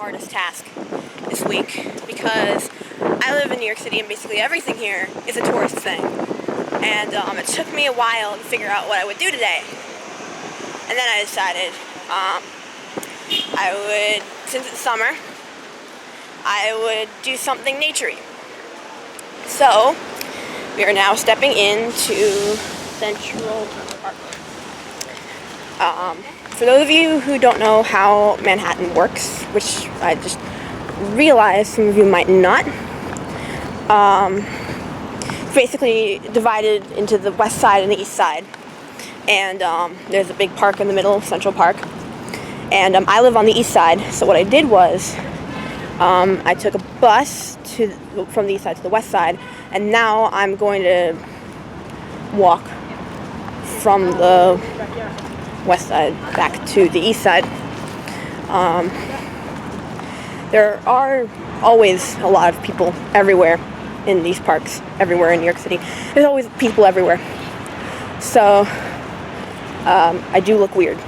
hardest task this week because I live in New York City and basically everything here is a tourist thing. And it took me a while to figure out what I would do today. And then I decided I would, since it's summer, I would do something naturey. So we are now stepping into Central Park. For those of you who don't know how Manhattan works, which I just realized some of you might not, it's basically divided into the west side and the east side. And there's a big park in the middle, Central Park. And I live on the east side, so what I did was I took a bus from the east side to the west side, and now I'm going to walk from the west side back to the east side. There are always a lot of people everywhere in these parks, everywhere in New York City. There's always people everywhere. So I do look weird.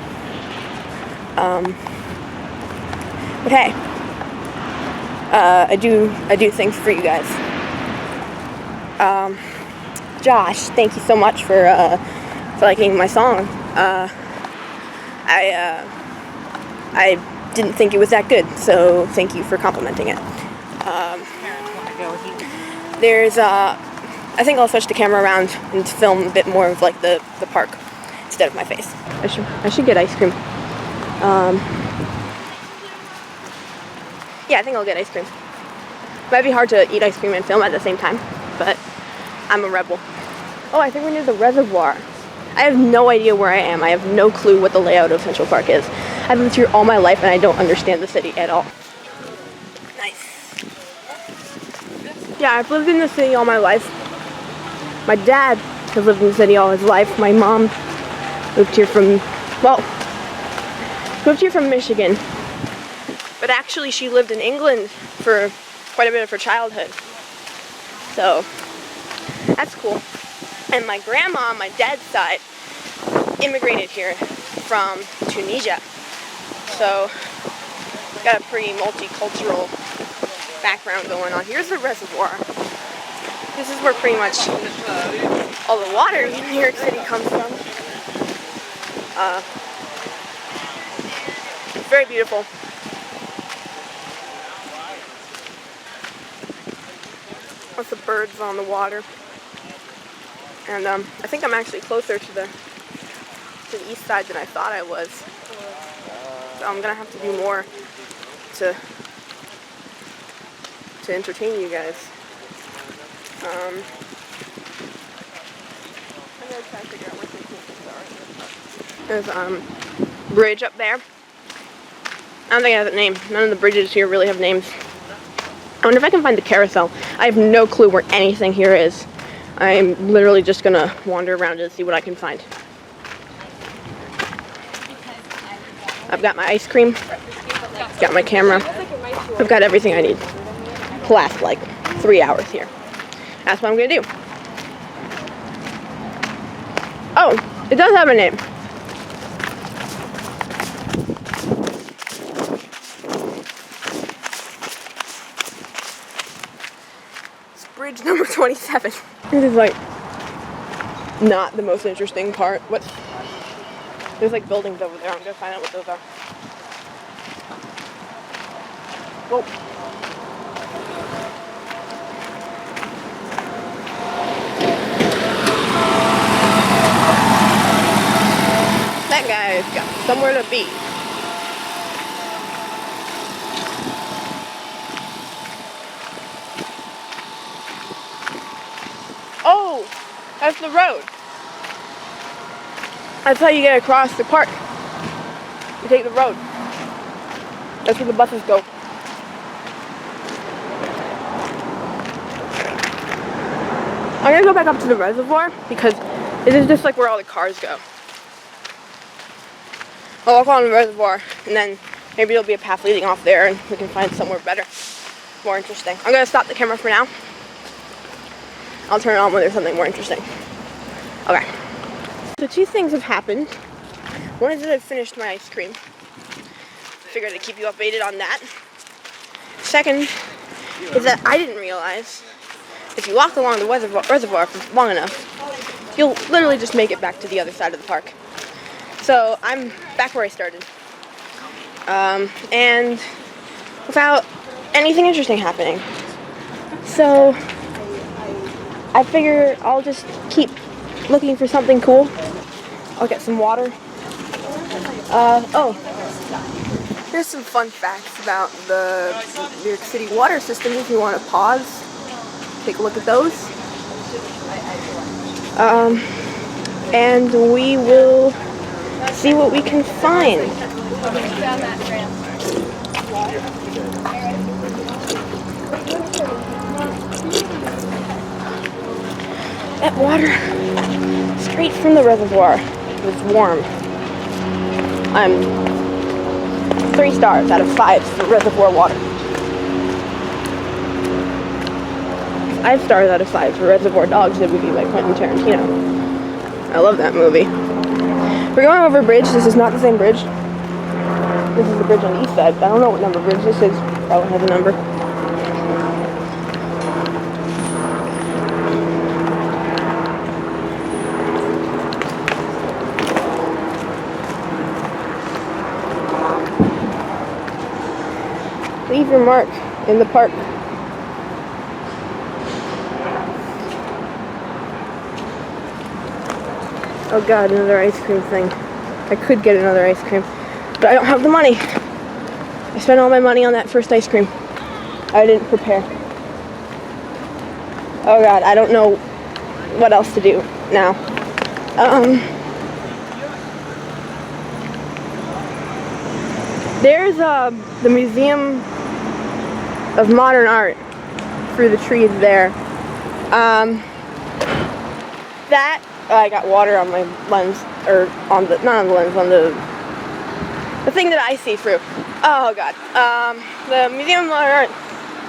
But hey, I do things for you guys. Josh, thank you so much for liking my song. I didn't think it was that good, so thank you for complimenting it. There's I think I'll switch the camera around and film a bit more of like the park instead of my face. I should get ice cream. Yeah, I think I'll get ice cream. Might be hard to eat ice cream and film at the same time, but I'm a rebel. Oh, I think we're near the reservoir. I have no idea where I am. I have no clue what the layout of Central Park is. I've lived here all my life and I don't understand the city at all. Nice. Yeah, I've lived in the city all my life. My dad has lived in the city all his life. My mom moved here from Michigan. But actually she lived in England for quite a bit of her childhood. So, that's cool. And my grandma on my dad's side immigrated here from Tunisia. So, got a pretty multicultural background going on. Here's the reservoir. This is where pretty much all the water in New York City comes from. It's very beautiful. Lots of birds on the water. And I think I'm actually closer to the east side than I thought I was. So I'm gonna have to do more to entertain you guys. I'm gonna try to figure out where some cool things are. There's bridge up there. I don't think it has a name. None of the bridges here really have names. I wonder if I can find the carousel. I have no clue where anything here is. I'm literally just gonna wander around and see what I can find. I've got my ice cream, got my camera, I've got everything I need to last like 3 hours here. That's what I'm gonna do. Oh, it does have a name. It's bridge number 27. This is like not the most interesting part. There's like buildings over there. I'm gonna find out what those are. Whoa. That guy's got somewhere to be. Oh, that's the road. That's how you get across the park. You take the road. That's where the buses go. I'm gonna go back up to the reservoir because this is just like where all the cars go. I'll walk along the reservoir and then maybe there'll be a path leading off there and we can find somewhere better, more interesting. I'm gonna stop the camera for now. I'll turn it on when there's something more interesting. Okay. So 2 things have happened. One is that I've finished my ice cream. Figured I'd keep you updated on that. Second is that I didn't realize if you walk along the reservoir for long enough, you'll literally just make it back to the other side of the park. So I'm back where I started. And without anything interesting happening. So I figure I'll just keep looking for something cool. I'll get some water. Oh, here's some fun facts about the New York City water system if you want to pause. Take a look at those. And we will see what we can find. That water, straight from the reservoir, was warm. I'm 3 stars out of 5 for reservoir water. 5 stars out of 5 for Reservoir Dogs, the movie by Quentin Tarantino. I love that movie. We're going over a bridge. This is not the same bridge. This is the bridge on the east side. I don't know what number bridge this is. Probably has a number. Leave your mark in the park. Oh god, another ice cream thing. I could get another ice cream, but I don't have the money. I spent all my money on that first ice cream. I didn't prepare. Oh god, I don't know what else to do now. There's the Museum of Modern Art through the trees there. That I got water on my lens, or on the, not on the lens, on the thing that I see through. Oh god. The Museum of Modern Art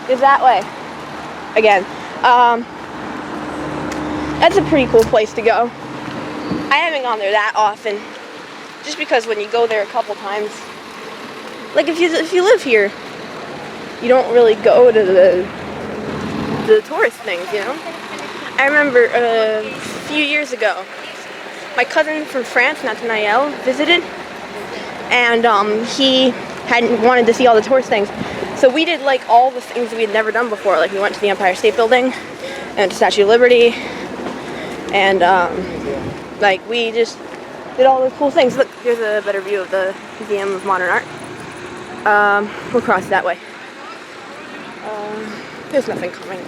is that way. Again. That's a pretty cool place to go. I haven't gone there that often, just because when you go there a couple times, like if you live here, you don't really go to the tourist things, you know? I remember a few years ago, my cousin from France, Nathaniel, visited, and he hadn't wanted to see all the tourist things. So we did like all the things we had never done before. Like we went to the Empire State Building and to Statue of Liberty, and like we just did all the cool things. Look, here's a better view of the Museum of Modern Art. We'll cross that way. There's nothing coming.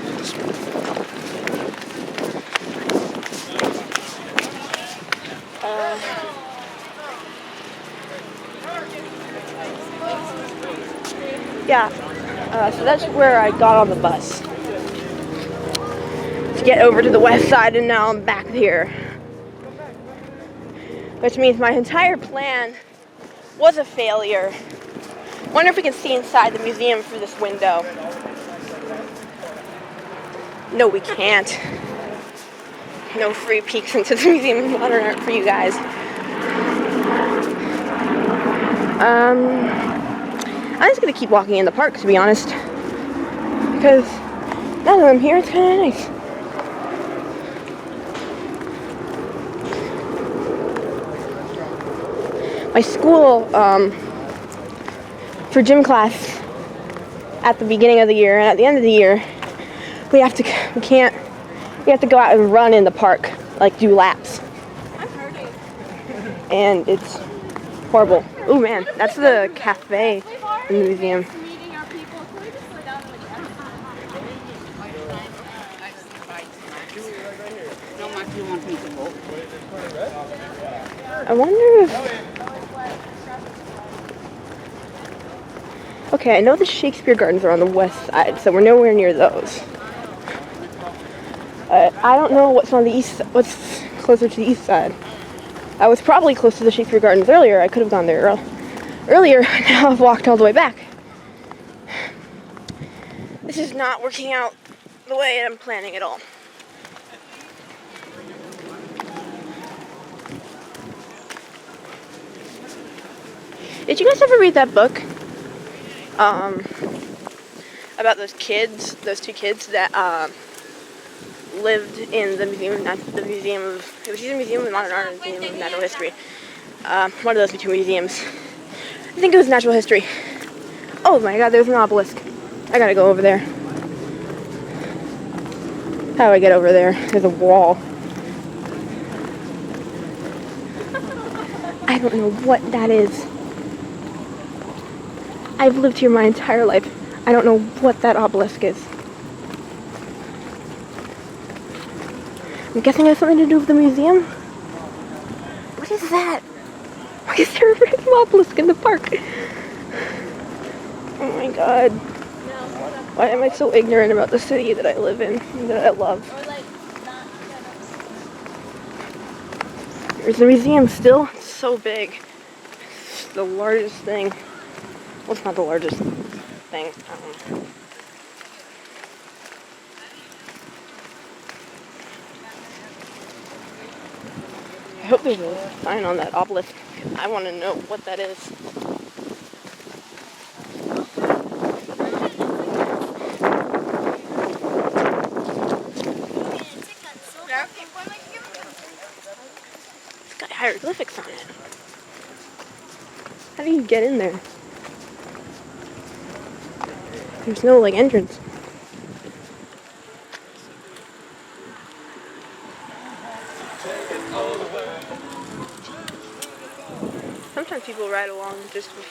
Yeah, so that's where I got on the bus to get over to the west side, and now I'm back here. Which means my entire plan was a failure. Wonder if we can see inside the museum through this window. No, we can't. No free peeks into the Museum of Modern Art for you guys. I'm just gonna keep walking in the park, to be honest, because now that I'm here, it's kind of nice. My school, for gym class at the beginning of the year and at the end of the year, we have to go out and run in the park, like do laps. I'm hurting. And it's horrible. Oh man, that's the cafe in the museum. I wonder if... Okay, I know the Shakespeare Gardens are on the west side, so we're nowhere near those. I don't know what's on the east, what's closer to the east side. I was probably close to the Shakespeare Gardens earlier. I could have gone there earlier. Now I've walked all the way back. This is not working out the way I'm planning at all. Did you guys ever read that book? about those kids, those two kids that lived in the museum of it was either Museum of Modern Art or Museum of Natural History. One of those two museums. I think it was Natural History. Oh my god, there's an obelisk. I gotta go over there. How do I get over there? There's a wall. I don't know what that is. I've lived here my entire life. I don't know what that obelisk is. I'm guessing it has something to do with the museum? What is that? Why is there a random obelisk in the park? Oh my god. Why am I so ignorant about the city that I live in, that I love? There's the museum still. It's so big. It's the largest thing. Well, it's not the largest thing. I hope there's a sign on that obelisk. I want to know what that is. It's got hieroglyphics on it. How do you get in there? There's no, like, entrance. Sometimes people ride along just with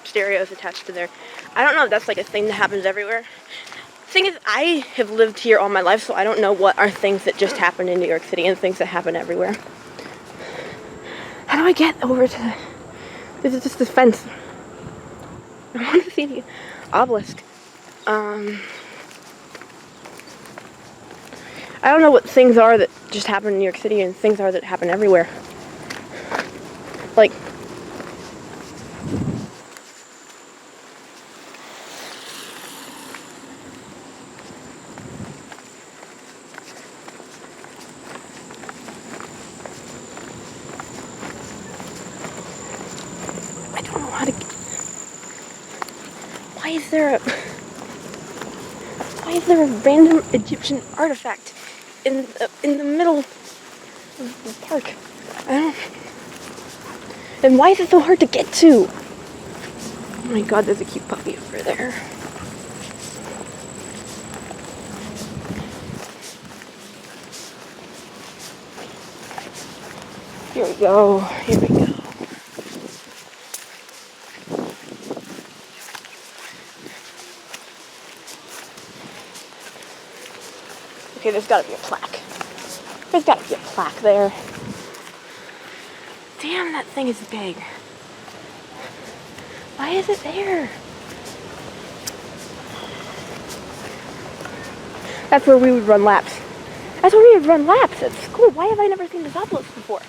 stereos attached to their... I don't know if that's like a thing that happens everywhere. The thing is, I have lived here all my life, so I don't know what are things that just happen in New York City and things that happen everywhere. How do I get over to... This is just the fence. I want to see the obelisk. I don't know what things are that just happen in New York City and things are that happen everywhere. Like... I don't know how to... Why is there a random Egyptian artifact in the middle of the park? I don't... And why is it so hard to get to? Oh my god, there's a cute puppy over there. Here we go. Here we go. Okay, there's gotta be a plaque. There's gotta be a plaque there. Damn, that thing is big. Why is it there? That's where we would run laps. That's where we would run laps at school. Why have I never seen this obelisk before?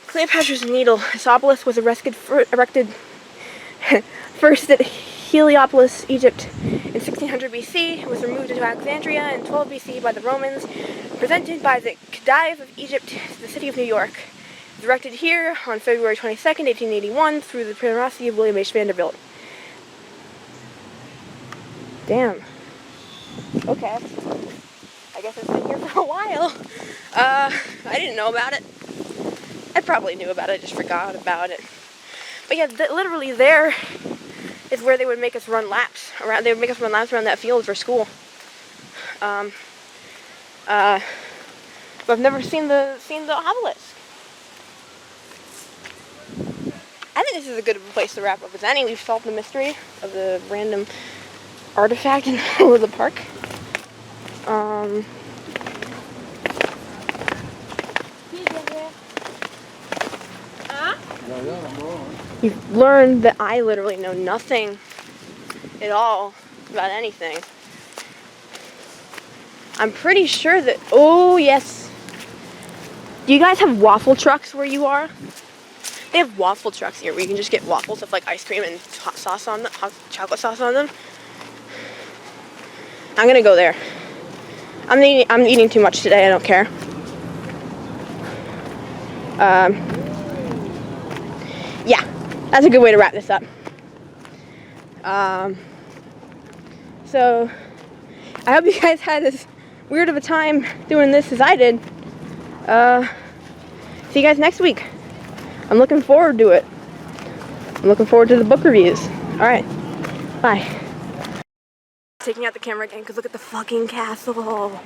Cleopatra's Needle. This obelisk was erected first at Heliopolis, Egypt in 1600 BC. It was removed into Alexandria in 12 BC by the Romans, presented by the Khedive of Egypt to the city of New York. It was erected here on February 22nd, 1881 through the generosity of William H. Vanderbilt. Damn. Okay. I guess it's been here for a while. I didn't know about it. I probably knew about it, I just forgot about it. But yeah, literally there is where they would make us run laps around. They would make us run laps around that field for school. But I've never seen the obelisk. I think this is a good place to wrap up as any. We've solved the mystery of the random artifact in the middle of the park. You've learned that I literally know nothing at all about anything. I'm pretty sure that... Oh, yes. Do you guys have waffle trucks where you are? They have waffle trucks here where you can just get waffles with like ice cream and hot sauce on them, hot chocolate sauce on them. I'm gonna go there. I'm eating too much today. I don't care. Yeah, that's a good way to wrap this up. So I hope you guys had as weird of a time doing this as I did. See you guys next week. I'm looking forward to it. I'm looking forward to the book reviews. All right, bye. Taking out the camera again because look at the fucking castle.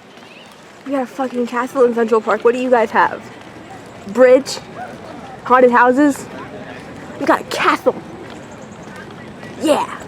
We got a fucking castle in Central Park. What do you guys have? Bridge? Haunted houses? We got a castle. Yeah.